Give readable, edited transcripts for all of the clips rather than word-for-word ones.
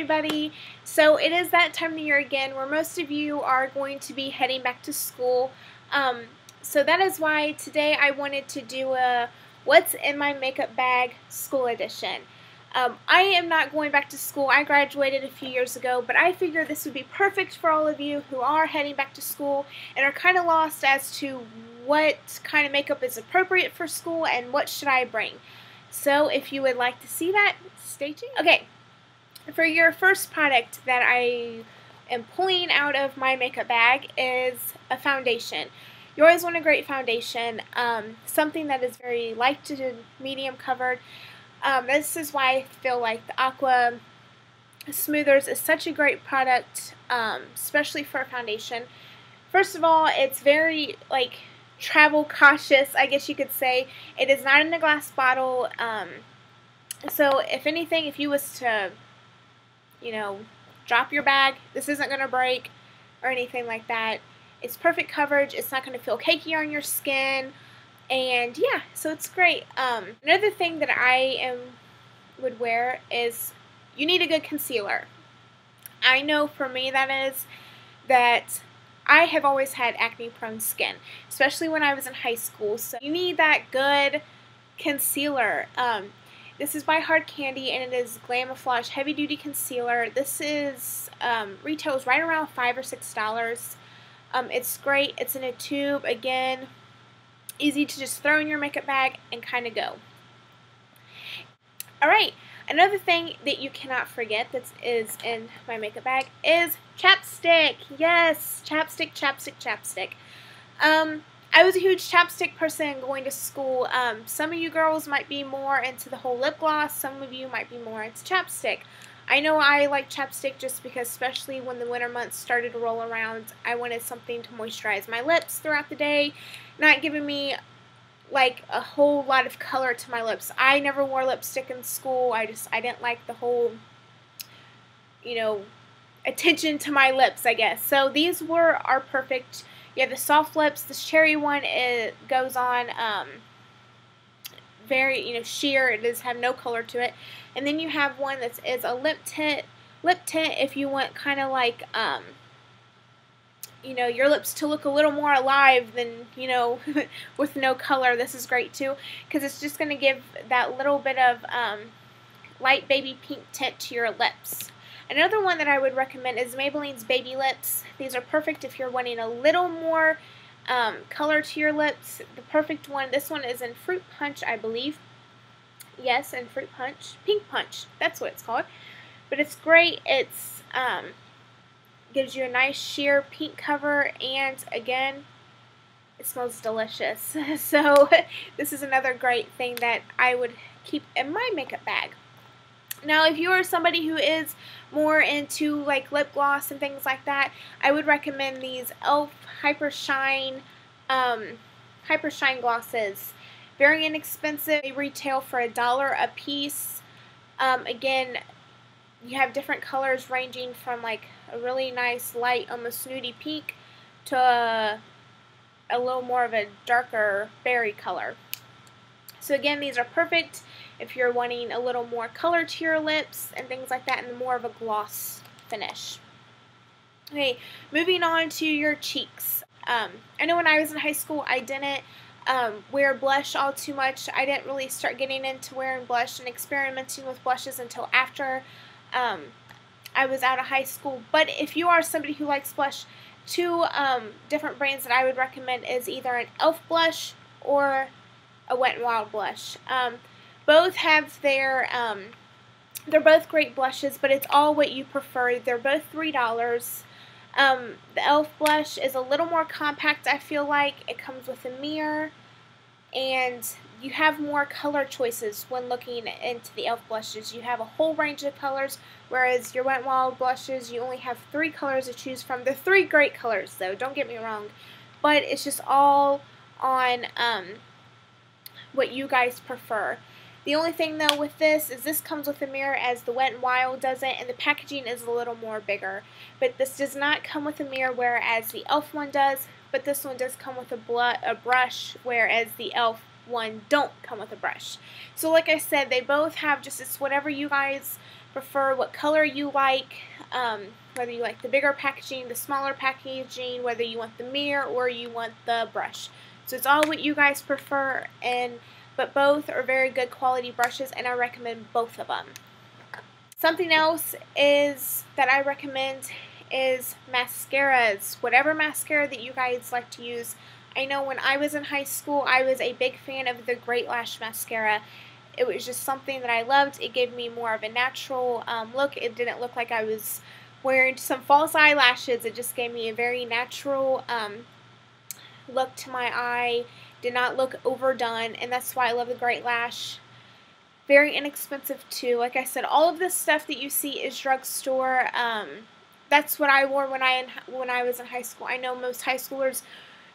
everybody. So it is that time of the year again where most of you are going to be heading back to school. So that is why today I wanted to do a What's in My Makeup Bag School Edition. I am not going back to school. I graduated a few years ago, but I figured this would be perfect for all of you who are heading back to school and are kind of lost as to what kind of makeup is appropriate for school and what should I bring. So if you would like to see that, stay tuned. Okay, for your first product that I am pulling out of my makeup bag is a foundation. You always want a great foundation, something that is very light to medium covered. This is why I feel like the Aqua Smoothers is such a great product, especially for a foundation. First of all, it's very travel cautious, I guess you could say. It is not in a glass bottle, so if anything, if you was to, drop your bag, this isn't going to break or anything like that. It's perfect coverage. It's not going to feel cakey on your skin, and yeah, so it's great. Another thing that I would wear is you need a good concealer. I know for me that I have always had acne-prone skin, especially when I was in high school, so you need that good concealer. This is by Hard Candy, and it is Glamouflage Heavy Duty Concealer. This is retails right around $5 or $6. It's great. It's in a tube. Again, easy to just throw in your makeup bag and kind of go. Alright, another thing that you cannot forget that is in my makeup bag is chapstick. Yes, chapstick, chapstick, chapstick. I was a huge chapstick person going to school. Some of you girls might be more into the whole lip gloss. Some of you might be more into chapstick. I know I like chapstick just because, especially when the winter months started to roll around, I wanted something to moisturize my lips throughout the day, not giving me a whole lot of color to my lips. I never wore lipstick in school. I didn't like the whole, attention to my lips, I guess. So these are perfect. You have the soft lips. This cherry one, it goes on very, sheer. It does have no color to it. And then you have one that is a lip tint if you want kind of your lips to look a little more alive than, with no color. This is great too, because it's just going to give that little bit of light baby pink tint to your lips. Another one that I would recommend is Maybelline's Baby Lips. These are perfect if you're wanting a little more color to your lips. The perfect one, this one is in Fruit Punch, I believe. Yes, in Fruit Punch. Pink Punch, that's what it's called. But it's great. It's gives you a nice sheer pink cover, and again, it smells delicious. So this is another great thing that I would keep in my makeup bag. Now, if you are somebody who is more into lip gloss and things like that, I would recommend these e.l.f. Hyper Shine glosses. Very inexpensive. They retail for $1 a piece. Again, you have different colors ranging from a really nice light, almost snooty pink to a little more of a darker berry color. So again, these are perfect if you're wanting a little more color to your lips and things like that, and more of a gloss finish. Okay, moving on to your cheeks. I know when I was in high school, I didn't wear blush all too much. I didn't really start getting into wearing blush and experimenting with blushes until after I was out of high school. But if you are somebody who likes blush, two different brands that I would recommend is either an e.l.f. blush or a Wet n Wild blush. Both have they're both great blushes, but it's all what you prefer. They're both $3. The e.l.f. blush is a little more compact, I feel like. It comes with a mirror, and you have more color choices when looking into the e.l.f. blushes. You have a whole range of colors, whereas your Wet n Wild blushes, you only have 3 colors to choose from. They're 3 great colors, though, don't get me wrong, but it's just all on what you guys prefer. The only thing, though, with this is this comes with a mirror, as the Wet n Wild doesn't, and the packaging is a little more bigger. But this does not come with a mirror, whereas the e.l.f. one does, but this one does come with a brush, whereas the e.l.f. one don't come with a brush. So like I said, they both have just it's whatever you guys prefer, what color you like, whether you like the bigger packaging, the smaller packaging, whether you want the mirror or you want the brush. So it's all what you guys prefer, but both are very good quality brushes, and I recommend both of them. Something else is that I recommend is mascaras. Whatever mascara that you guys like to use. I know when I was in high school, I was a big fan of the Great Lash Mascara. It was just something that I loved. It gave me more of a natural look. It didn't look like I was wearing some false eyelashes. It just gave me a very natural look to my eye. Did not look overdone, and that's why I love the Great Lash. Very inexpensive too. Like I said, all of this stuff that you see is drugstore. That's what I wore when I was in high school. I know most high schoolers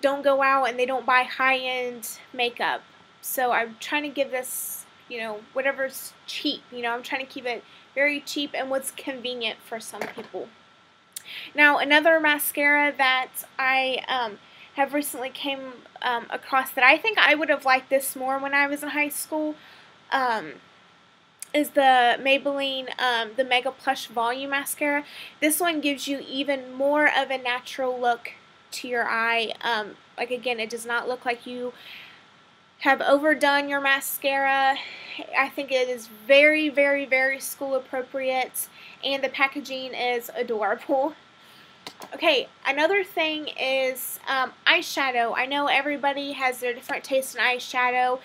don't go out and they don't buy high-end makeup. So I'm trying to give this, whatever's cheap. I'm trying to keep it very cheap and what's convenient for some people. Now, another mascara that I have recently came across that I think I would have liked this more when I was in high school is the Maybelline the Mega Plush Volume Mascara. This one gives you even more of a natural look to your eye. Like again, it does not look like you have overdone your mascara. I think it is very, very, very school appropriate, and the packaging is adorable. Okay, another thing is eyeshadow. I know everybody has their different taste in eyeshadow,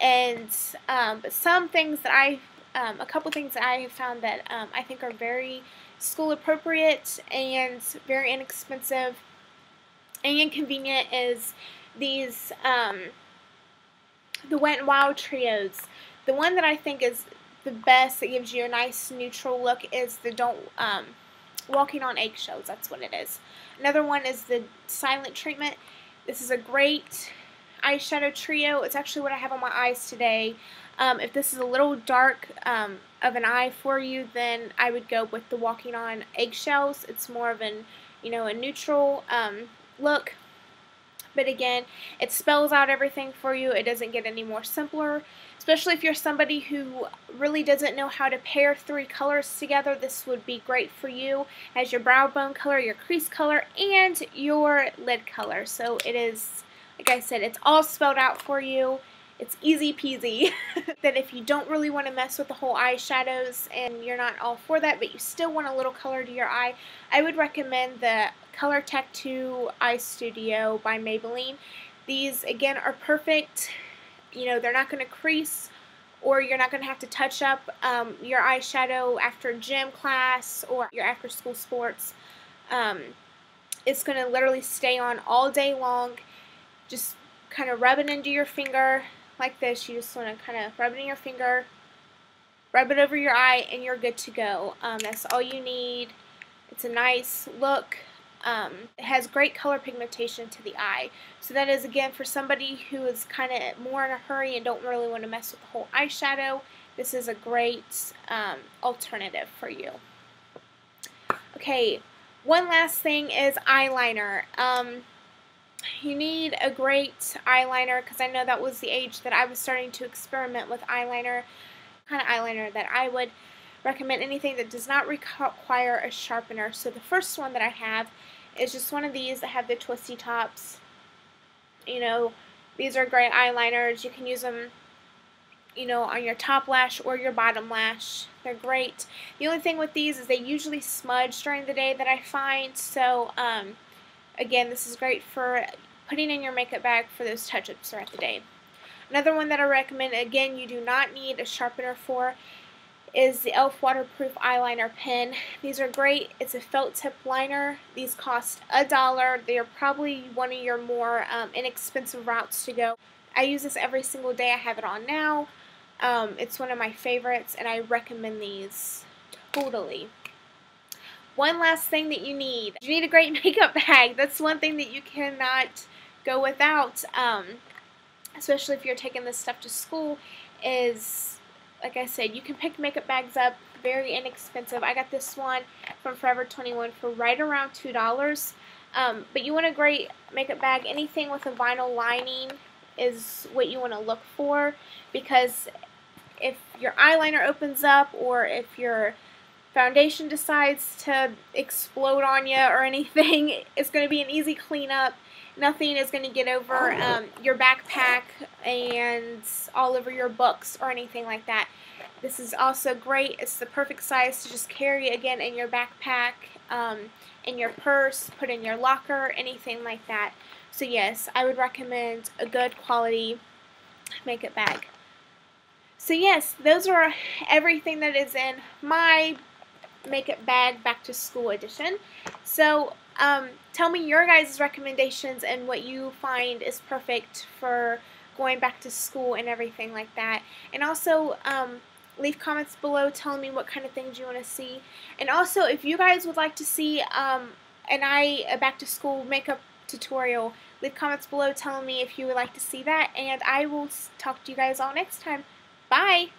and but some things that a couple things that I have found that I think are very school appropriate and very inexpensive and convenient is these the Wet n Wild trios. The one that I think is the best that gives you a nice neutral look is the Walking on Eggshells. That's what it is. Another one is the Silent Treatment. This is a great eyeshadow trio. It's actually what I have on my eyes today. If this is a little dark of an eye for you, then I would go with the Walking on Eggshells. It's more of an, a neutral look. But again, it spells out everything for you. It doesn't get any more simpler. Especially if you're somebody who really doesn't know how to pair 3 colors together, this would be great for you. As your brow bone color, your crease color, and your lid color. So it is, like I said, it's all spelled out for you. It's easy peasy. That if you don't really want to mess with the whole eyeshadows and you're not all for that, but you still want a little color to your eye, I would recommend the Color Tech 2 Eye Studio by Maybelline. These, again, are perfect. They're not going to crease, or you're not going to have to touch up your eyeshadow after gym class or your after school sports. It's going to literally stay on all day long. Just kind of rub it into your finger like this. You just want to kind of rub it in your finger, rub it over your eye, and you're good to go. That's all you need. It's a nice look. It has great color pigmentation to the eye. So that is, again, for somebody who is kind of more in a hurry and don't really want to mess with the whole eyeshadow, this is a great alternative for you. Okay, one last thing is eyeliner. You need a great eyeliner, because I know that was the age that I was starting to experiment with eyeliner. Kind of eyeliner that I would recommend, anything that does not require a sharpener. So the first one that I have is just one of these that have the twisty tops. These are great eyeliners. You can use them, on your top lash or your bottom lash. They're great. The only thing with these is they usually smudge during the day that I find. So, again, this is great for putting in your makeup bag for those touch-ups throughout the day. Another one that I recommend, again, you do not need a sharpener for, is the e.l.f. Waterproof Eyeliner Pen. These are great. It's a felt tip liner. These cost $1. They are probably one of your more inexpensive routes to go. I use this every single day. I have it on now. It's one of my favorites, and I recommend these totally. One last thing that you need a great makeup bag. That's one thing that you cannot go without, especially if you're taking this stuff to school, is, like I said, you can pick makeup bags up, very inexpensive. I got this one from Forever 21 for right around $2. But you want a great makeup bag, anything with a vinyl lining is what you want to look for, because if your eyeliner opens up or if your foundation decides to explode on you or anything, it's going to be an easy cleanup. Nothing is going to get over your backpack and all over your books or anything like that. This is also great. It's the perfect size to just carry, again, in your backpack, in your purse, put in your locker, anything like that. So yes, I would recommend a good quality makeup bag. So yes, those are everything that is in my makeup bag back to school edition. So tell me your guys' recommendations and what you find is perfect for going back to school and everything like that. And also leave comments below telling me what kind of things you want to see. And also, if you guys would like to see a back to school makeup tutorial, leave comments below telling me if you would like to see that, and I will talk to you guys all next time. Bye!